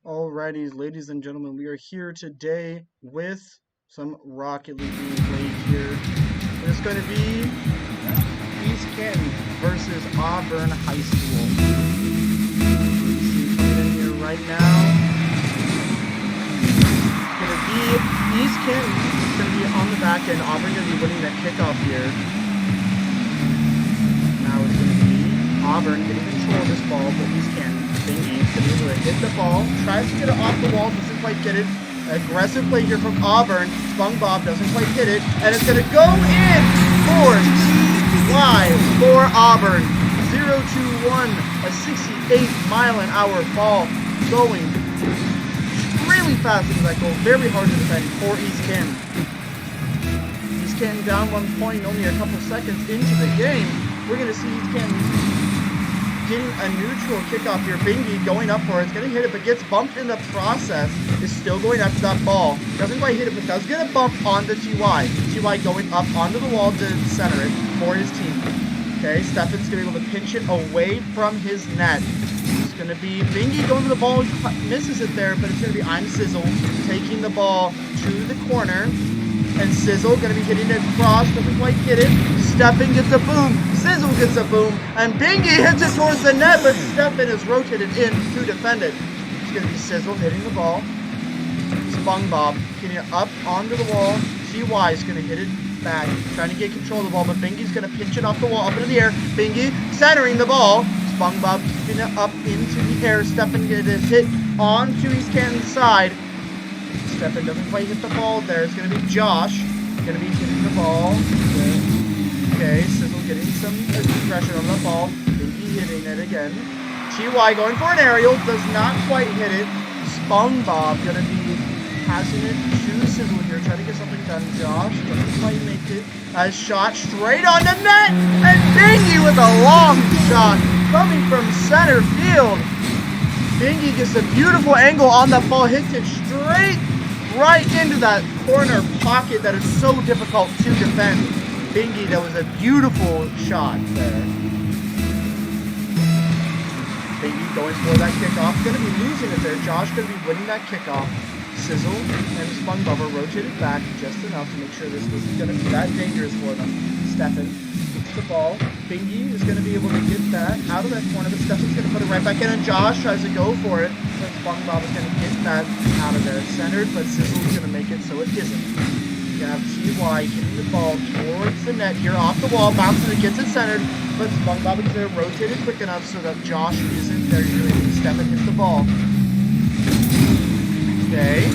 Alrighty, ladies and gentlemen, we are here today with some Rocket League being played here. It's going to be East Canton versus Auburn High School. See coming in here right now. It's going to be East Canton. It's going to be on the back end. Auburn going to be winning that kickoff here. Now it's going to be Auburn getting control of this ball, but East Canton. Bingy's going to be able to hit the ball, tries to get it off the wall, doesn't quite get it. Aggressive play here from Auburn. SpongeBob doesn't quite hit it, and it's going to go in for TY for Auburn. 0-2-1, a 68-mile-an-hour ball going really fast into that goal. Very hard to defend for East Canton. East Canton down 1 point, only a couple seconds into the game. We're going to see East Canton getting a neutral kickoff here. Bingy going up for it. It's going to hit it, but gets bumped in the process. Is still going after that ball. Doesn't quite hit it, but does get a bump onto TY. TY going up onto the wall to center it for his team. Okay, Stefan's going to be able to pinch it away from his net. It's going to be Bingy going to the ball. Misses it there, but it's going to be I'm Sizzle taking the ball to the corner. And Sizzle going to be hitting it across, doesn't quite get it. Stefan gets a boom, Sizzle gets a boom, and Bingy hits it towards the net, but Stefan is rotated in to defend it. It's going to be Sizzle hitting the ball. SpongeBob getting it up onto the wall. TY is going to hit it back, trying to get control of the ball, but Bingy's going to pinch it off the wall, up into the air. Bingy centering the ball. SpongeBob keeping it up into the air. Stefan getting it hit onto East Canton's side. Stefan doesn't quite hit the ball there. It's going to be Josh. Going to be hitting the ball. Okay, Sizzle getting some pressure on the ball. Bingy hitting it again. TY going for an aerial. Does not quite hit it. SpongeBob going to be passing it to Sizzle here. Trying to get something done. Josh doesn't quite make it. A shot straight on the net. And Bingy with a long shot coming from center field. Bingy gets a beautiful angle on the ball. Hits it straight right into that corner pocket that is so difficult to defend. Bingy, that was a beautiful shot there. Bingy going for that kickoff. Going to be losing it there. Josh going to be winning that kickoff. Sizzle and SpongeBob are rotated back just enough to make sure this wasn't going to be that dangerous for them. Stefan gets the ball. Bingy is going to be able to get that out of that corner, but Stefan's going to put it right back in, and Josh tries to go for it. But SpongeBob is going to get that out of there. It's centered, but Sizzle's going to make it so it isn't. You're going to have TY hitting the ball towards the net here, off the wall, bouncing it, gets it centered, but SpongeBob is there rotated quick enough so that Josh isn't there. Stefan hits the ball. Okay,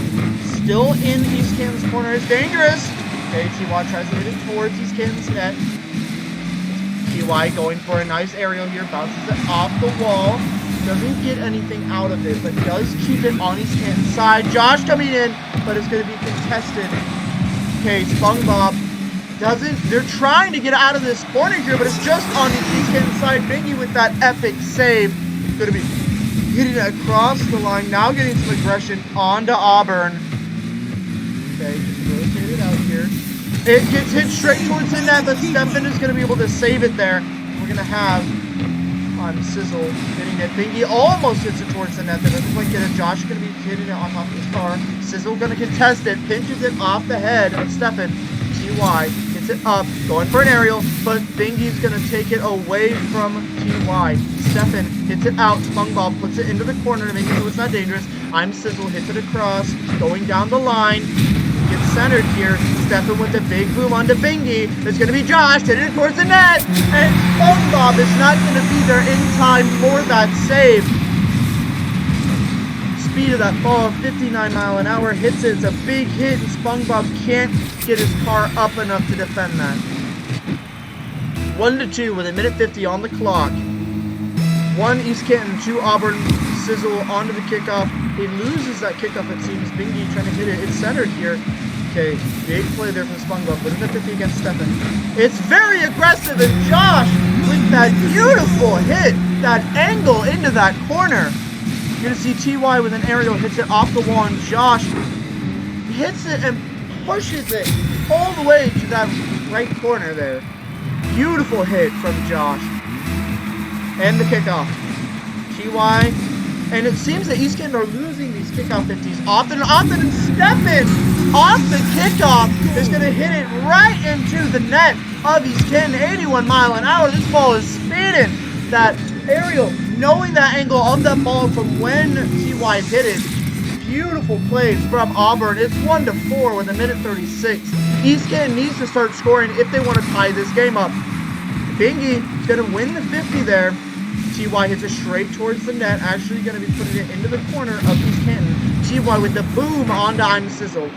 still in East Canton's corner. It's dangerous. Okay, TY tries to hit it towards East Canton's net. TY going for a nice aerial here, bounces it off the wall. Doesn't get anything out of it, but does keep it on East Canton's side. Josh coming in, but it's going to be contested. Okay, SpongeBob doesn't. They're trying to get out of this corner here, but it's just on the East Canton side. Bingy with that epic save. Going to be hitting it across the line. Now getting some aggression onto Auburn. Okay, just rotate it out here. It gets hit straight towards the net, but Stefan is going to be able to save it there. We're going to have Sizzle hitting it. Bingy almost hits it towards the net. That doesn't quite get it. Josh is going to be hitting it on top of his car. Sizzle going to contest it. Pinches it off the head of Stefan. TY gets it up. Going for an aerial, but Bingy's going to take it away from TY. Stefan hits it out. SpongeBob puts it into the corner to make it so it's not dangerous. I'm Sizzle hits it across. Going down the line. Gets centered here. Stefan with the big boom onto Bingy. It's going to be Josh hitting it towards the net. And SpongeBob is not going to be there in time for that save. Speed of that ball, 59-mile-an-hour, hits it. It's a big hit, and SpongeBob can't get his car up enough to defend that. 1-2 with 1:50 on the clock. 1 East Canton, 2 Auburn. Sizzle onto the kickoff. He loses that kickoff, it seems. Bingy trying to hit it. It's centered here. Okay, big play there from SpongeBob. But 1:50 against Stefan. It's very aggressive, and Josh with that beautiful hit, that angle into that corner. You're going to see TY with an aerial, hits it off the wall, and Josh hits it and pushes it all the way to that right corner there. Beautiful hit from Josh. And the kickoff. TY And it seems that East Canton are losing these kickoff 50s often and often. And Stefan, off the kickoff, is going to hit it right into the net of East Canton. 81 mile an hour. This ball is speeding. That aerial, knowing that angle of that ball from when TY hit it. Beautiful plays from Auburn. It's 1-4 with 1:36. East Canton needs to start scoring if they want to tie this game up. Bingy is going to win the 50 there. TY hits it straight towards the net. Actually going to be putting it into the corner of East Canton. TY with the boom onto I'm Sizzle.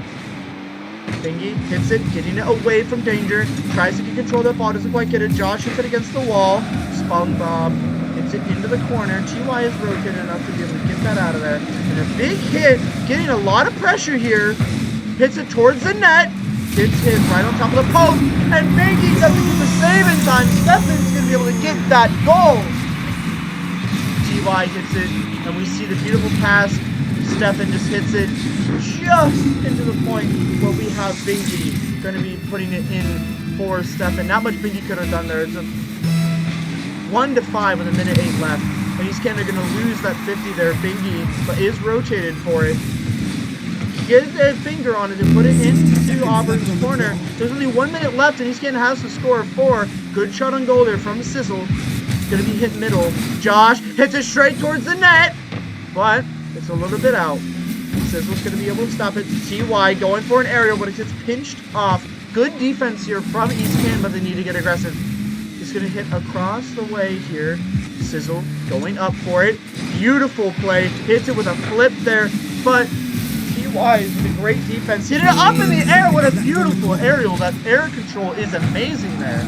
Bingy hits it, getting it away from danger. Tries to get control of that ball, doesn't quite get it. Josh hits it against the wall. SpongeBob hits it into the corner. TY is rotated enough to be able to get that out of there. And a big hit, getting a lot of pressure here. Hits it towards the net. Gets hit right on top of the post. And Bingy doesn't get the save in time. Stefan's going to be able to get that goal. TY hits it, and we see the beautiful pass. Stefan just hits it just into the point where we have Bingy going to be putting it in for Stefan. Not much Bingy could have done there. It's a 1-5 with 1:08 left. And East Canton are going to lose that 50 there. Bingy but is rotated for it. Gets a finger on it and put it into Auburn's corner. There's only 1 minute left, and East Canton has to score 4. Good shot on goal there from Sizzle. Going to be hit middle. Josh hits it straight towards the net, but it's a little bit out. Sizzle's going to be able to stop it. TY going for an aerial, but it gets pinched off. Good defense here from East Canton, but they need to get aggressive. It's going to hit across the way here. Sizzle going up for it. Beautiful play. Hits it with a flip there, but TY is with a great defense. Hit it up in the air. What a beautiful aerial. That air control is amazing there.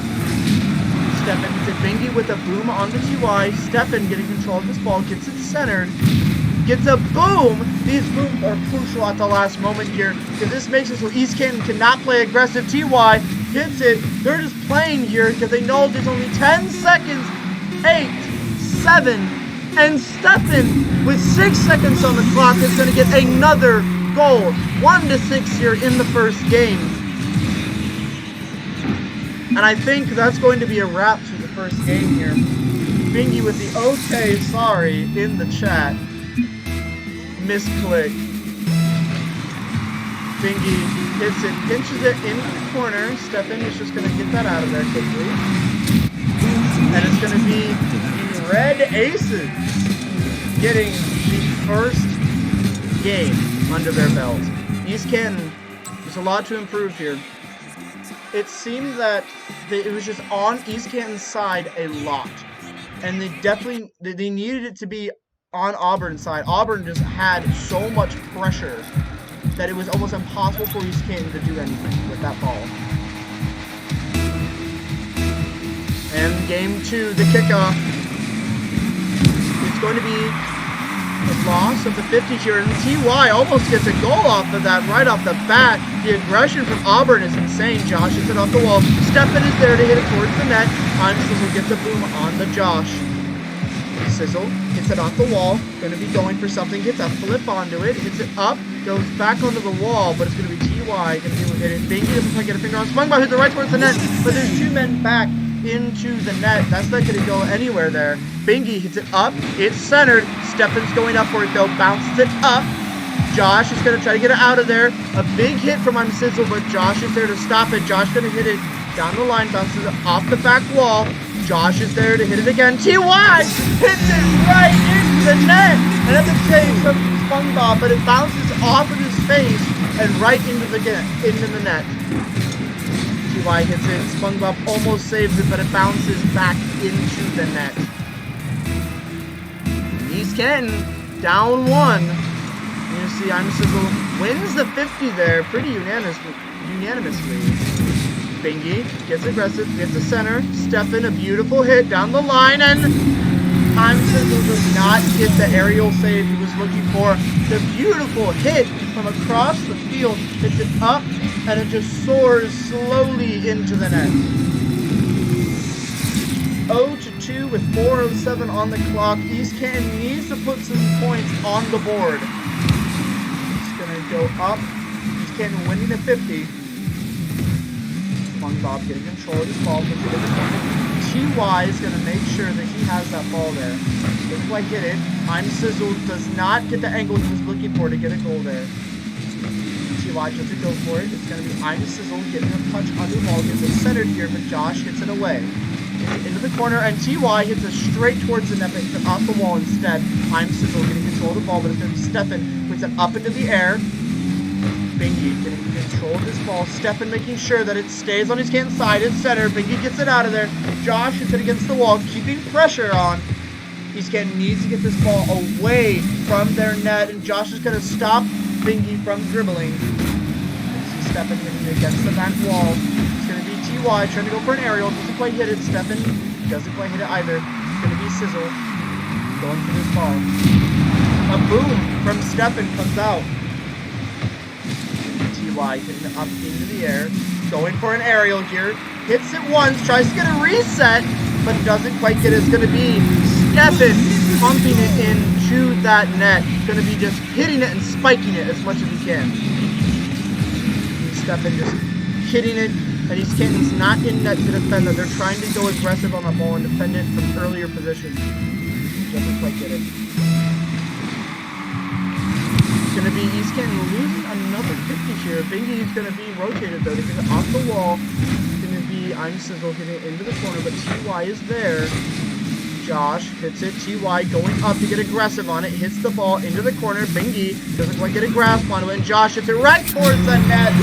Stefan hits it. Bingy with a boom on the TY. Stefan getting control of this ball. Gets it centered. Gets a boom. These booms are crucial at the last moment here, because this makes it so East Canton cannot play aggressive. TY hits it. They're just playing here because they know there's only 10 seconds. 8, 7, and Stefan with 6 seconds on the clock is going to get another goal. 1-6 here in the first game. And I think that's going to be a wrap to the first game here. Bingy with the okay, sorry in the chat. Misclick. Bingy hits it, pinches it into the corner. Stefan is just going to get that out of there quickly. And it's going to be the Red Aces getting the first game under their belt. East Canton, there's a lot to improve here. It seemed that it was just on East Canton's side a lot. And they needed it to be on Auburn's side. Auburn just had so much pressure that it was almost impossible for East Canton to do anything with that ball. And game 2, the kickoff. It's going to be a loss of the 50 here, and TY almost gets a goal off of that right off the bat. The aggression from Auburn is insane. Josh hits it off the wall. Stefan is there to hit it towards the net. Sizzle gets a boom on the Josh. Sizzle hits it off the wall. Going to be going for something. Gets a flip onto it. Hits it up. Goes back onto the wall, but it's going to be TY. Going to be able to hit it. Bingy doesn't quite get a finger on. SpongeBob hits it right towards the net, but there's 2 men back into the net. That's not going to go anywhere there. Bingy hits it up. It's centered. Stefan's going up for it though. Bounces it up. Josh is going to try to get it out of there. A big hit from I'm Sizzle, but Josh is there to stop it. Josh going to hit it down the line. Bounces it off the back wall. Josh is there to hit it again. TY hits it right into the net. And that's a save from SpongeBob, but it bounces off of his face and right into the net. TY hits it. SpongeBob almost saves it, but it bounces back into the net. East Canton down 1. You see, I'm Sizzle wins the 50 there pretty unanimously. Bingy gets aggressive, gets the center. Stefan, a beautiful hit down the line, and I'm Sizzle does not get the aerial save he was looking for. The beautiful hit from across the field. Hits it up, and it just soars slowly into the net. 0-2 with 4:07 on the clock. East Canton needs to put some points on the board. It's going to go up. East Canton winning the 50. SpongeBob getting control of this ball. TY is going to make sure that he has that ball there. Doesn't quite hit it. I'm Sizzle does not get the angle he was looking for to get a goal there. TY doesn't go for it. It's going to be I'm Sizzle getting a touch under the ball. Gets it centered here, but Josh hits it away. Into the corner, and TY hits it straight towards the net, but hits it off the wall instead. I'm Sizzle getting control of the ball, but it's going to be Stefan. Puts it up into the air. Bingy getting control of this ball. Stefan making sure that it stays on his hand side. It's center. Bingy gets it out of there. Josh hits it against the wall, keeping pressure on. East Canton needs to get this ball away from their net, and Josh is going to stop Bingy from dribbling. See Stefan hitting it against the back wall. It's going to be TY trying to go for an aerial. Doesn't quite hit it. Stefan doesn't quite hit it either. It's going to be Sizzle going for this ball. A boom from Stefan comes out. TY hitting it up into the air. Going for an aerial here. Hits it once. Tries to get a reset, but doesn't quite get it. It's going to be Stefan pumping it into that net. Going to be just hitting it and spiking it as much as he can. Stefan just hitting it, and East Canton's not in net to defend that. They're trying to go aggressive on the ball and defend it from earlier positions. Doesn't quite get it. It's going to be East Canton losing another 50 here. Bingy is going to be rotated though to get it off the wall. It's going to be I'm Sizzle hitting it into the corner, but TY is there. Josh hits it. TY going up to get aggressive on it. Hits the ball into the corner. Bingy doesn't quite get a grasp onto it. And Josh hits it right towards the net.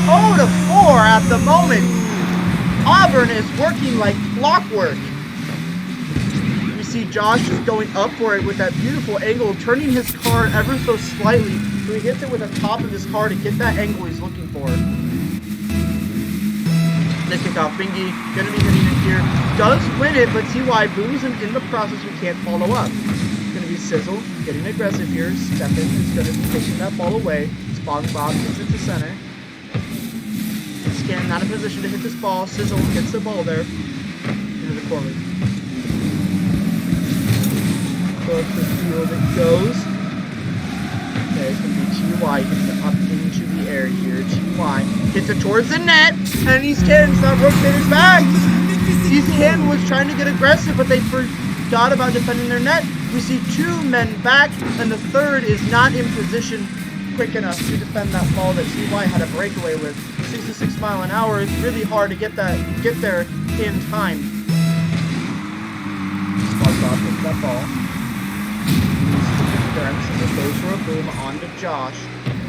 0-4 at the moment. Auburn is working like clockwork. You see Josh just going up for it with that beautiful angle, turning his car ever so slightly. So he hits it with the top of his car to get that angle he's looking for. The kickoff. Bingy going to be hitting it here. Does win it, but TY booms him in the process who can't follow up. It's going to be Sizzle getting aggressive here. Stefan is going to be taking that ball away. SpongeBob hits it to center. Scan not in position to hit this ball. Sizzle gets the ball there into the corner. Close to the field it goes. Okay, it's going to be TY hitting it up into the air here. TY hits it towards the net, and East Canton's not rotated back. East Canton was trying to get aggressive, but they forgot about defending their net. We see two men back, and the third is not in position quick enough to defend that ball that TY had a breakaway with. 66 miles an hour is really hard to get there in time. SpongeBob hits that ball. It goes for a boom onto Josh.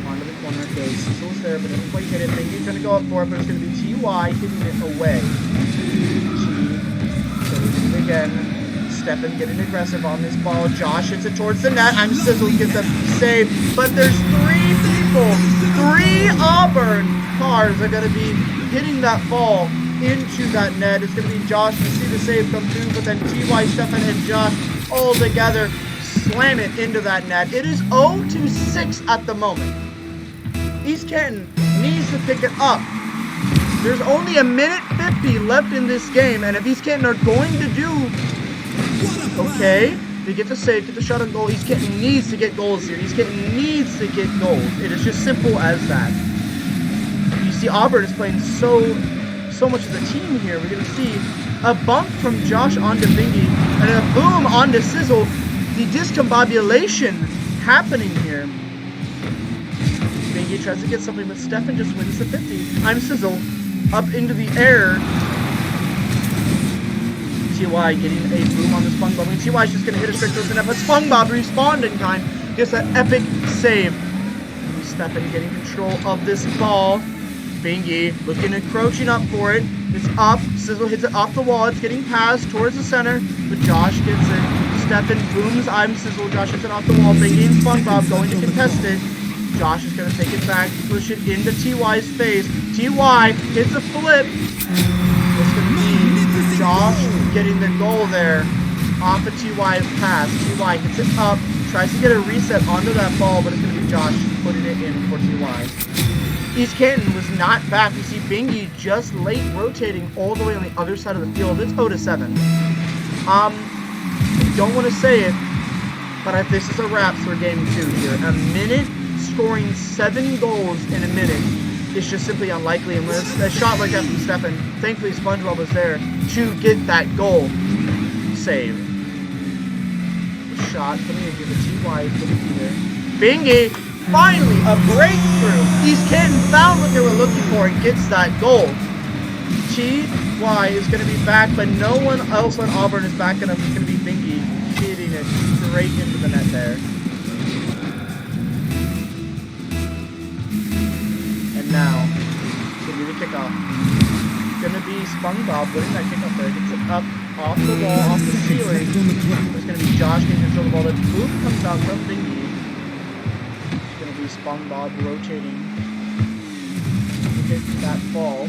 Onto the corner it goes. Sizzle's there, but doesn't quite hit it. Bingy's trying to go up for it, but it's going to be TY hitting it away. So again. Stefan getting aggressive on this ball. Josh hits it towards the net. I'm Sizzle gets a save, but there's three people, three Auburn cars are going to be hitting that ball into that net. It's going to be Josh. You see the save come through, but then TY, Stefan, and Josh all together slam it into that net. It is 0-6 at the moment. East Canton needs to pick it up. There's only a minute 50 left in this game, and if East Canton are going to do okay, they get the save, get the shot on goal. East Canton needs to get goals here. East Canton needs to get goals. It is just simple as that. You see Auburn is playing so much as a team here. We're going to see a bump from Josh onto Bingy and a boom onto Sizzle. The discombobulation happening here. Bingy tries to get something, but Stefan just wins the 50. I'm Sizzle up into the air. TY getting a boom on the SpongeBob. I mean, TY's just going to hit it straight towards the net, but SpongeBob respawned in time. Gets that epic save. Stefan getting control of this ball. Bingy looking and crouching up for it. It's up. Sizzle hits it off the wall. It's getting passed towards the center, but Josh gets it. Stefan booms. I'm Sizzle. Josh hits it off the wall. Bingy and SpongeBob going to contest it. Josh is going to take it back, push it into TY's face. TY hits a flip. It's going to be Josh getting the goal there off of TY's pass. TY hits it up, tries to get a reset onto that ball, but it's going to be Josh putting it in for TY. East Canton was not back. You see Bingy just late rotating all the way on the other side of the field. It's 0-7. Don't want to say it, but this is a wrap for game 2 here. A minute scoring 7 goals in a minute is just simply unlikely unless a shot like that from Stefan. Thankfully, SpongeBob was there to get that goal save. shot coming in here, but TY is going to be there. Bingy, finally a breakthrough. East Canton found what they were looking for and gets that goal. TY is going to be back, but no one else on Auburn is backing up. It's going to be Bingy hitting it straight into the net there. And now, it's going to be the kickoff. It's going to be SpongeBob winning that kickoff there. Gets it up off the wall, off the ceiling. It's going to be Josh getting control of the ball. The boot comes out from Bingy. It's going to be SpongeBob rotating to hit that ball.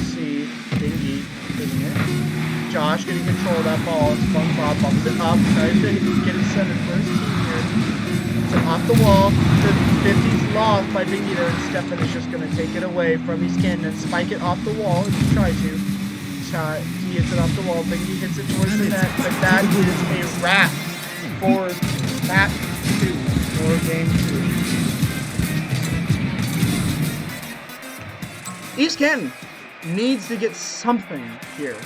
See Bingy hitting it. Josh getting control of that ball. SpongeBob bumps it up, tries to get it centered for his team here. Off the wall, the 50's lost by Bingy there, and Stefan is just going to take it away from East Canton and spike it off the wall if he tries to. He hits it off the wall, Bingy hits it towards the net, but that is a wrap for that 2 for game 2. East Canton needs to get something here.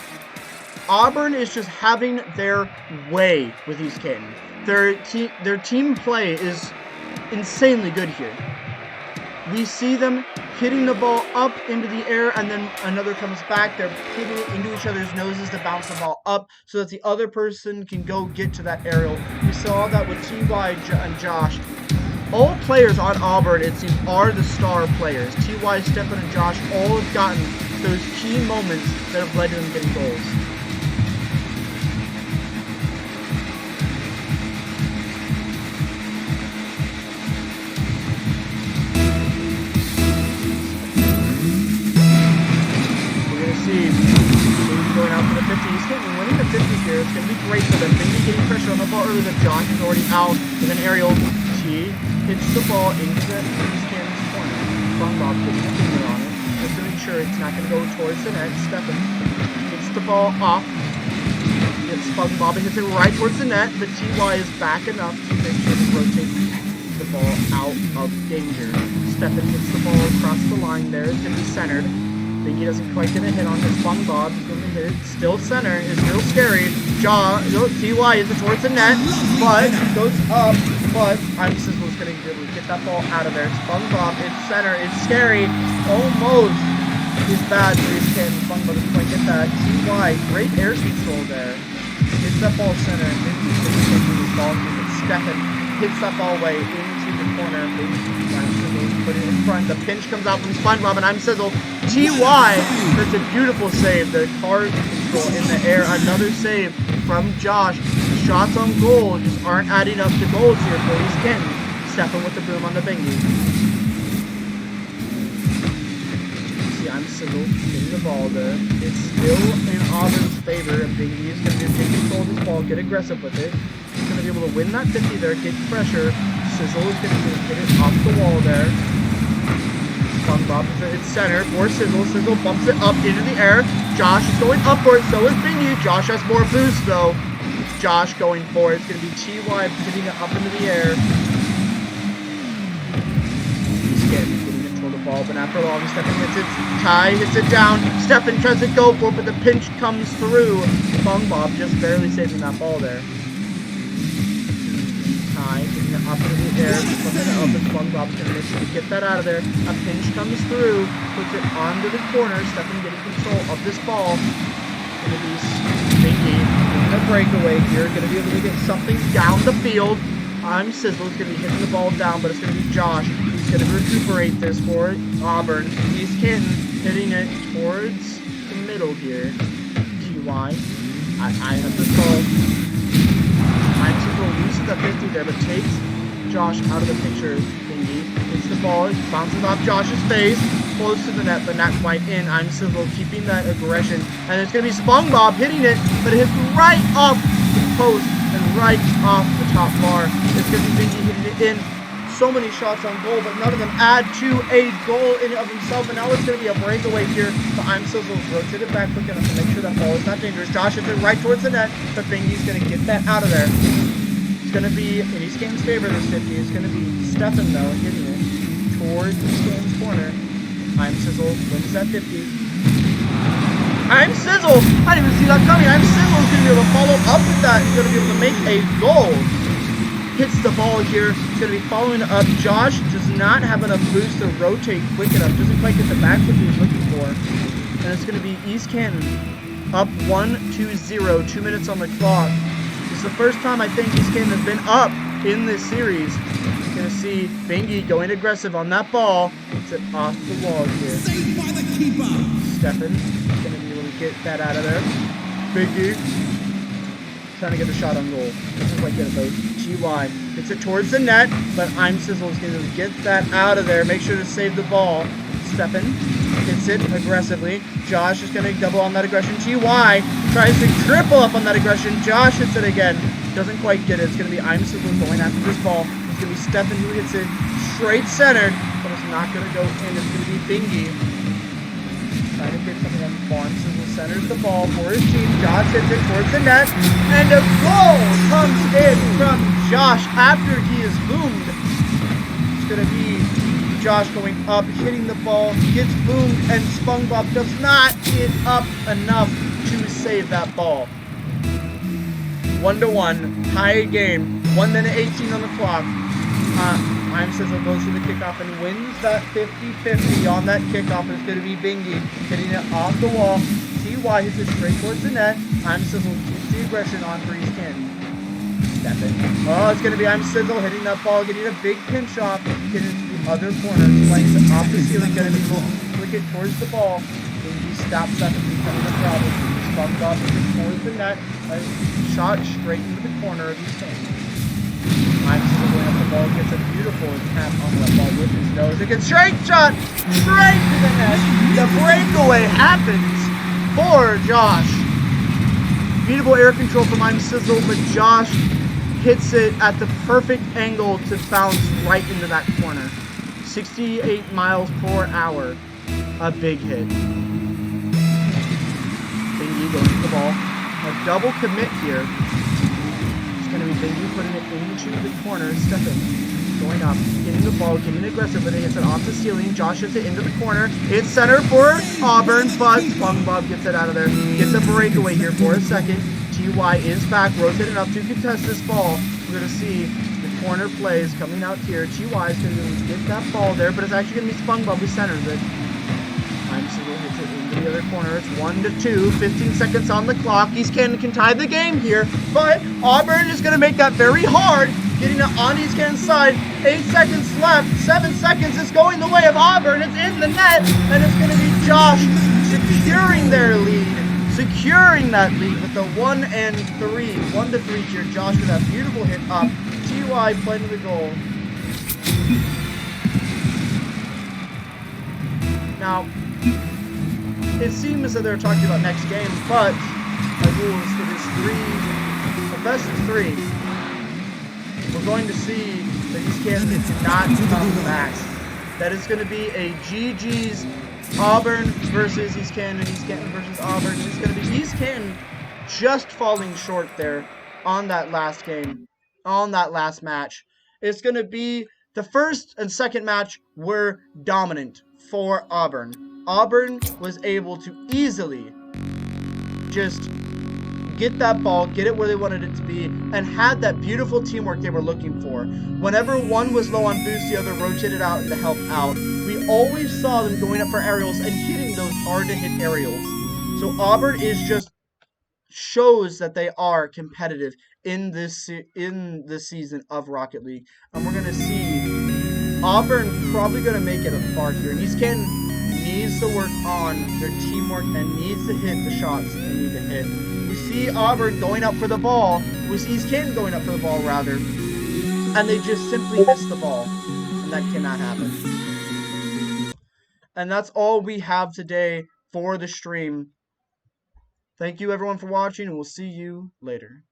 Auburn is just having their way with East Canton. Their team play is insanely good here. We see them hitting the ball up into the air, and then another comes back. They're hitting it into each other's noses to bounce the ball up so that the other person can go get to that aerial. We saw that with TY and Josh. All players on Auburn, it seems, are the star players. TY, Stefan, and Josh all have gotten those key moments that have led to them getting goals. Going out for the 50. He's getting winning the 50 here. It's going to be great for them. Bingy getting pressure on the ball early, but Josh is already out with an aerial. T hits the ball into the East Cannon's corner. SpongeBob getting a finger on it just to make sure it's not going to go towards the net. Stefan hits the ball off. Hits SpongeBob and hits it right towards the net, but TY is back enough to make sure to rotate the ball out of danger. Stefan hits the ball across the line there. It's going to be centered. Bingy doesn't quite get a hit on his SpongeBob. He's going to hit it. Still center. It's real scary. TY is towards the net, but goes up. But Sizzle's going to be able to get that ball out of there. SpongeBob, it's center. It's scary. Almost is bad for East Canton. SpongeBob doesn't quite get that. TY, great air control there. Hits that ball center. Bingy's going to take the ball. Stefan hits that ball away into the corner. Put it in front. The pinch comes out from SpongeBob, and I'm Sizzle. TY, that's a beautiful save. The card control in the air. Another save from Josh. Shots on goal just aren't adding up to goals here for East Canton. Stefan with the boom on the Bingy. See, I'm Sizzle getting the ball there. It's still in Auburn's favor. Bingy is going to take control of this ball, get aggressive with it. He's going to be able to win that 50 there, get pressure. Sizzle is going to get it off the wall there. SpongeBob is at its center for Sizzle. Sizzle bumps it up into the air. Josh is going upward, so is Bingy. Josh has more boost though. It's Josh going for it. It's going to be TY hitting it up into the air. He's getting control of the ball, but after long, Stefan hits it. Ty hits it down. Stefan tries to go for it, but the pinch comes through. SpongeBob just barely saving that ball there. Getting it up into the air, flipping it up, and SpongeBob's going to make sure to get that out of there. A pinch comes through, puts it onto the corner. Stefan getting control of this ball. Going to be Bingy getting a breakaway here. Going to be able to get something down the field. I'm Sizzle. He's going to be hitting the ball down, but it's going to be Josh. He's going to recuperate this for Auburn. East Canton hitting it towards the middle here. TY. I have the ball. Loses the 50 there, but takes Josh out of the picture. Bingy hits the ball, bounces off Josh's face, close to the net, but not quite in. I'm Sizzle keeping that aggression, and it's going to be SpongeBob hitting it, but it hits right off the post and right off the top bar. It's going to be Bingy hitting it in. So many shots on goal, but none of them add to a goal in and of himself, and now it's going to be a breakaway here, but I'm Sizzle rotated back quick enough to make sure that ball is not dangerous. Josh hits it right towards the net, but Bingy's going to get that out of there. It's going to be in East Canton's favor this 50. It's going to be Stefan, though, hitting it towards East Canton's corner. I'm Sizzle wins that 50. I'm Sizzle. I didn't even see that coming. I'm Sizzle is going to be able to follow up with that. He's going to be able to make a goal. Hits the ball here. He's going to be following up. Josh does not have enough boost to rotate quick enough. Doesn't quite get the backflip he was looking for. And it's going to be East Canton up 1-0. 2 minutes on the clock. This is the first time I think East Canton has been up in this series. You're going to see Bingy going aggressive on that ball. It's it off the wall here. Saved by the keeper. Stefan going to be able to get that out of there. Bingy trying to get the shot on goal. Doesn't quite get it though. GY gets it towards the net, but I'm Sizzle is going to get that out of there. Make sure to save the ball. Stefan hits it aggressively. Josh is going to double on that aggression. GY tries to triple up on that aggression. Josh hits it again. Doesn't quite get it. It's going to be I'm Sizzle going after this ball. It's going to be Stefan who hits it straight centered, but it's not going to go in. It's going to be Bingy trying to get something on the ball. Sizzle centers the ball for his team. Josh hits it towards the net, and a goal comes in from Josh after he is boomed. It's going to be Josh going up, hitting the ball, gets boomed, and SpongeBob does not get up enough to save that ball. 1-1, tie game, 1 minute 18 on the clock. I'm Sizzle goes to the kickoff and wins that 50-50 on that kickoff. It's going to be Bingy hitting it off the wall. TY hits it straight towards the net. I'm Sizzle keeps the aggression on for East Canton. Stefan. Oh, it's going to be I'm Sizzle hitting that ball, getting a big pinch off, getting it to the other corner. TY hits it off the ceiling, going to be able to flick it towards the ball. Bingy stops that from becoming a problem. SpongeBob hits it towards the net. A shot straight into the corner of East Canton. I'm Sizzle going up the ball, gets a beautiful tap on that ball with his nose. It gets straight shot, straight to the net. The breakaway happens for Josh. Beautiful air control from I'm Sizzle, but Josh hits it at the perfect angle to bounce right into that corner. 68 miles per hour. A big hit. Bingy going to the ball. A double commit here. Going to be Bingy putting it into the corner. Stefan going up, getting the ball, getting aggressive, but it hits it off the ceiling. Josh hits it into the corner. It's center for Auburn, but SpongeBob gets it out of there. Gets a breakaway here for a second. TY is back, rotating up to contest this ball. We're going to see the corner plays coming out here. TY is going to get that ball there, but it's actually going to be SpongeBob who centers it. I'm Sizzle hits it into the other corner. It's 1-2. 15 seconds on the clock. East Canton can tie the game here, but Auburn is going to make that very hard, getting it on East Canton's side. 8 seconds left. 7 seconds. It's going the way of Auburn. It's in the net, and it's going to be Josh securing their lead. Securing that lead with the 1-3. 1-3 here. Josh with that beautiful hit up. TY playing to the goal. Now, it seems that they're talking about next game, but by rules, it is a best of 3. We're going to see that East Canton cannot come back. That is going to be a GG's Auburn versus East Canton, East Canton versus Auburn. It's going to be East Canton just falling short there on that last game, on that last match. It's going to be the first and second match were dominant for Auburn. Auburn was able to easily just get that ball, get it where they wanted it to be, and had that beautiful teamwork they were looking for. Whenever one was low on boost, the other rotated out to help out. We always saw them going up for aerials and hitting those hard-to-hit aerials. So Auburn is just shows that they are competitive in this season of Rocket League. And we're going to see Auburn probably going to make it a far here. And East Canton needs to work on their teamwork and needs to hit the shots they need to hit. We see Auburn going up for the ball. We see East Canton going up for the ball, rather. And they just simply miss the ball. And that cannot happen. And that's all we have today for the stream. Thank you everyone for watching, and we'll see you later.